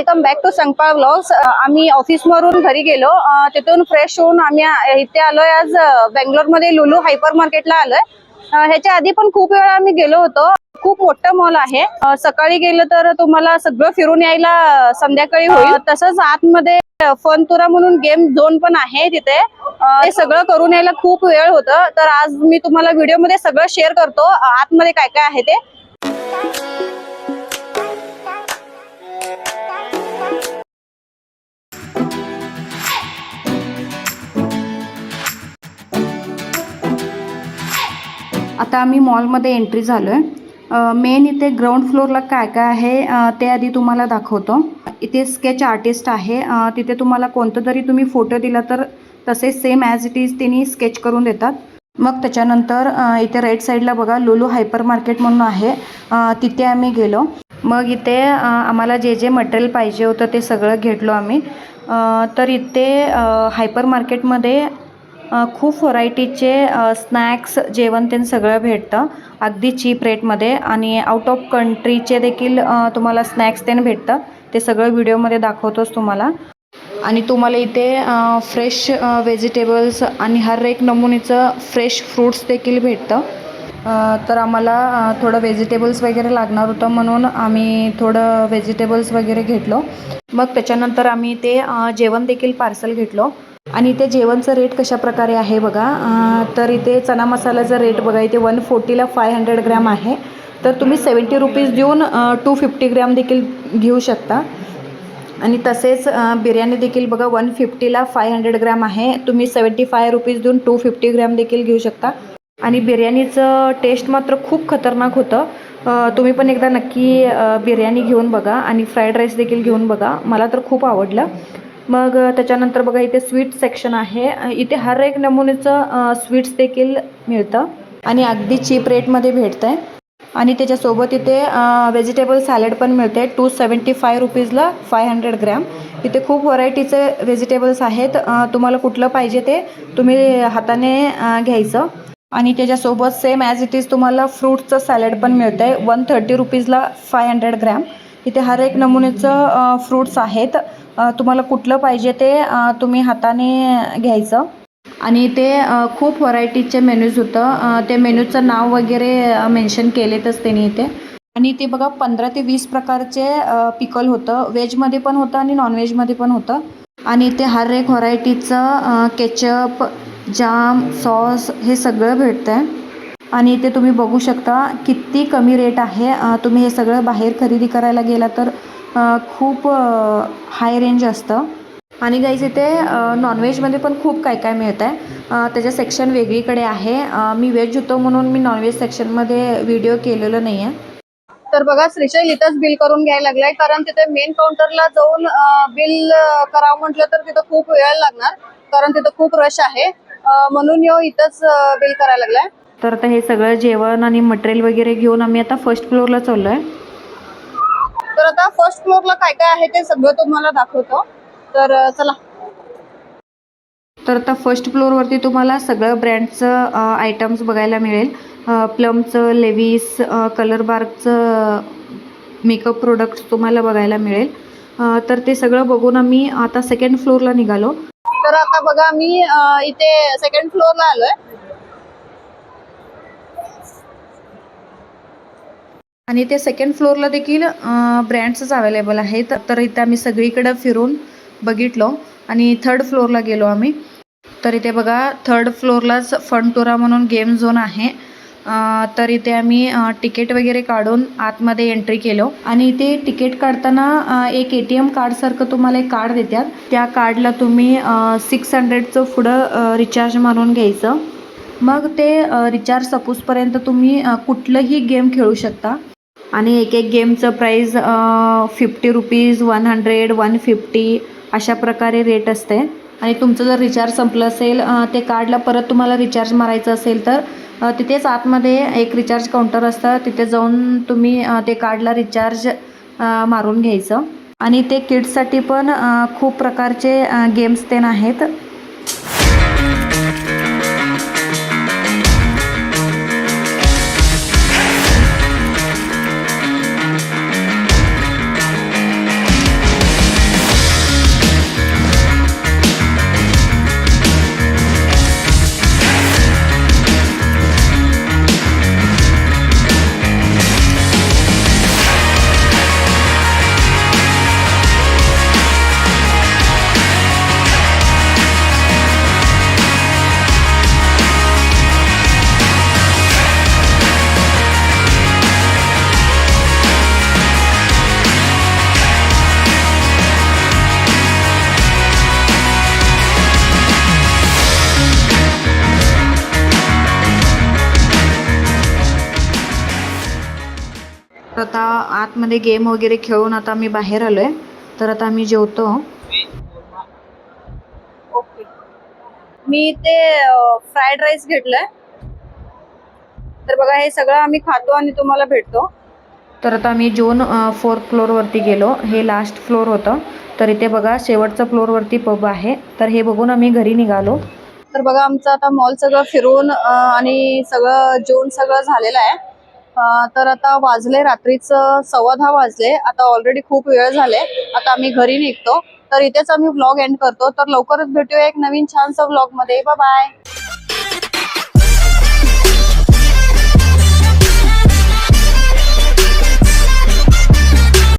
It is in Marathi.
Welcome back to Sangpal vlogs. आम्ही ऑफिसवरून घरी गेलो, तिथून फ्रेश होऊन आम्ही इथे आलोय। आज बेंगलोरमध्ये लुलू हायपर मार्केटला आलोय। ह्याच्या आधी पण खूप वेळा आम्ही गेलो होतो। खूप मोठा मॉल आहे। सकाळी गेलो तर तुम्हाला सगळं फिरून यायला संध्याकाळी होईल। तसंच आतमध्ये फन तुरा म्हणून गेम झोन पण आहे तिथे। हे सगळं करून यायला खूप वेळ होतं, तर आज मी तुम्हाला व्हिडिओमध्ये सगळं शेअर करतो आतमध्ये काय काय आहे ते। आता आम्ही मॉलमध्ये एंट्री झालोय। मेन इथे ग्राउंड फ्लोअरला काय काय आहे ते आधी तुम्हाला दाखवतो। इथे स्केच आर्टिस्ट आहे, तिथे तुम्हाला कोणतं तरी तुम्ही फोटो दिला तर तसे सेम ॲज इट इज त्यांनी स्केच करून देतात। मग त्याच्यानंतर इथे राईट साईडला बघा लुलू हायपर मार्केट म्हणून आहे, तिथे आम्ही गेलो। मग इथे आम्हाला जे जे मटेरियल पाहिजे होतं ते सगळं घेतलो आम्ही। तर इथे हायपर मार्केटमध्ये खूप व्हरायटीचे स्नॅक्स जेवण ते सगळं भेटतं अगदी चीप रेटमध्ये, आणि आउट ऑफ कंट्रीचे देखील तुम्हाला स्नॅक्स ते भेटतं। ते सगळं व्हिडिओमध्ये दाखवतोच तुम्हाला। आणि तुम्हाला इथे फ्रेश व्हेजिटेबल्स आणि हर एक नमुनेचं फ्रेश फ्रूट्स देखील भेटतं। तर आम्हाला थोडं व्हेजिटेबल्स वगैरे लागणार होतं, म्हणून आम्ही थोडं व्हेजिटेबल्स वगैरे घेतलो। मग त्याच्यानंतर आम्ही ते जेवण देखील पार्सल घेतलो। आणि इथे जेवणचं रेट कशा प्रकारे आहे बघा। तर इथे चना मसाल्याचा रेट बघा, इथे 140ला 500 ग्रॅम आहे। तर तुम्ही 70 रुपीज देऊन 250 ग्रॅम देखील घेऊ शकता। आणि तसेच बिर्याणी देखील बघा 150ला 500 ग्रॅम आहे, तुम्ही 75 रुपीज देऊन 250 ग्रॅम देखील घेऊ शकता। आणि बिर्याणीचं टेस्ट मात्र खूप खतरनाक होतं। तुम्ही पण एकदा नक्की बिर्याणी घेऊन बघा, आणि फ्राईड राईस देखील घेऊन बघा, मला तर खूप आवडलं। मग त्याच्यानंतर बघा इथे स्वीट सेक्शन आहे, इथे हर एक नमुनेचं स्वीट्स देखील मिळतं आणि अगदी चीप रेटमध्ये भेटतं आहे। आणि त्याच्यासोबत इथे व्हेजिटेबल सॅलड पण मिळते 275 रुपीजला 500 ग्रॅम। इथे खूप व्हरायटीचे व्हेजिटेबल्स आहेत, तुम्हाला कुठलं पाहिजे ते तुम्ही हाताने घ्यायचं। आणि त्याच्यासोबत सेम ॲज इट इज तुम्हाला फ्रूटचं सॅलड पण मिळतं आहे 130 रुपीजला 500 ग्रॅम। इथे हर एक नमुनेचं फ्रूट्स आहेत, तुम्हाला कुठलं पाहिजे ते तुम्ही हाताने घ्यायचं। आणि ते खूप व्हरायटीचे मेन्यूज होतं, ते मेन्यूचं नाव वगैरे मेन्शन केलेतच त्यांनी इथे। आणि ते बघा 15 ते 20 प्रकारचे पिकल होतं, व्हेजमध्ये पण होतं आणि नॉनव्हेजमध्ये पण होतं। आणि इथे हर एक व्हरायटीचं केचप, जाम, सॉस हे सगळं भेटतं आहे। आणि इथे तुम्ही बघू शकता किती कमी रेट आहे। तुम्ही हे सगळं बाहेर खरेदी करायला गेला तर खूप हाय रेंज असतं। आणि गाईज इथे नॉनव्हेजमध्ये पण खूप काय काय मिळतं आहे, त्याचं सेक्शन वेगळीकडे आहे। मी व्हेज होतो म्हणून मी नॉनव्हेज सेक्शनमध्ये व्हिडिओ केलेलं नाही आहे। तर बघा श्रीशैल इथंच बिल करून घ्यायला लागलाय, कारण तिथे मेन काउंटरला जाऊन बिल करावं म्हटलं तर तिथं खूप वेळ लागणार, कारण तिथं खूप रश आहे, म्हणून इथंच बिल करायला लागलाय। तर आता हे सगळं जेवण आणि मटेरियल वगैरे घेऊन आम्ही आता फर्स्ट फ्लोअरला चाललोय। तर आता फर्स्ट फ्लोअरला काय काय आहे ते सगळं तुम्हाला दाखवतो, तर चला। तर आता फर्स्ट फ्लोअरवरती तुम्हाला सगळं ब्रँडचं आयटम्स बघायला मिळेल। प्लमचं, लेविस, कलर बार्कचं मेकअप प्रोडक्ट्स तुम्हाला बघायला मिळेल। तर ते सगळं बघून आम्ही आता सेकंड फ्लोअरला निघालो। तर आता बघा मी इथे सेकंड फ्लोअरला आलोय, आणि ते सेकंड फ्लोअरला देखील ब्रँड्सच अवेलेबल आहेत। तर इथे आम्ही सगळीकडे फिरून बघितलो आणि थर्ड फ्लोअरला गेलो आम्ही। तर इथे बघा थर्ड फ्लोअरलाच फन तुरा म्हणून गेम झोन आहे। तर इथे आम्ही तिकीट वगैरे काढून आतमध्ये एंट्री केलो। आणि इथे तिकीट काढताना एक ATM कार्डसारखं तुम्हाला एक कार्ड देतात, त्या कार्डला तुम्ही 600चं पुढं रिचार्ज मारून घ्यायचं। मग ते रिचार्ज सपोजपर्यंत तुम्ही कुठलंही गेम खेळू शकता। आणि एक एक गेमचं प्राईज 50 रुपीज, 100, 150 अशा प्रकारे रेट असते। आणि तुमचं जर रिचार्ज संपलं असेल, ते कार्डला परत तुम्हाला रिचार्ज मारायचं असेल तर तिथेच आतमध्ये एक रिचार्ज काउंटर असतं, तिथे जाऊन तुम्ही ते कार्डला रिचार्ज मारून घ्यायचं। आणि ते किड्ससाठी पण खूप प्रकारचे गेम्स ते आहेत। आता आतमध्ये गेम वगैरे खेळून आता मी बाहेर आलोय, तर आता आम्ही जेवतो. ओके, मी ते फ्राईड राईस घेतलाय. तर बघा हे सगळं आम्ही खातो आणि तुम्हाला भेटतो. तर आता आम्ही जेवून 4th फ्लोअरवरती गेलो. हे लास्ट फ्लोअर होतं. तर इथे बघा शेवटचं फ्लोअरवरती पब आहे. तर हे बघून आम्ही घरी निघालो. तर बघा आमचं आता मॉल सगळं फिरून आणि सगळं जेवून सगळं झालेलं आहे. तर आता वाजले रात्रीचं 10:15 वाजले. आता ऑलरेडी खूप वेळ झाले. आता आम्ही घरी निघतो. तर इथेच आम्ही व्लॉग एंड करतो. तर लवकरच भेटूया एक नवीन छानसा व्लॉग मध्ये. Bye bye.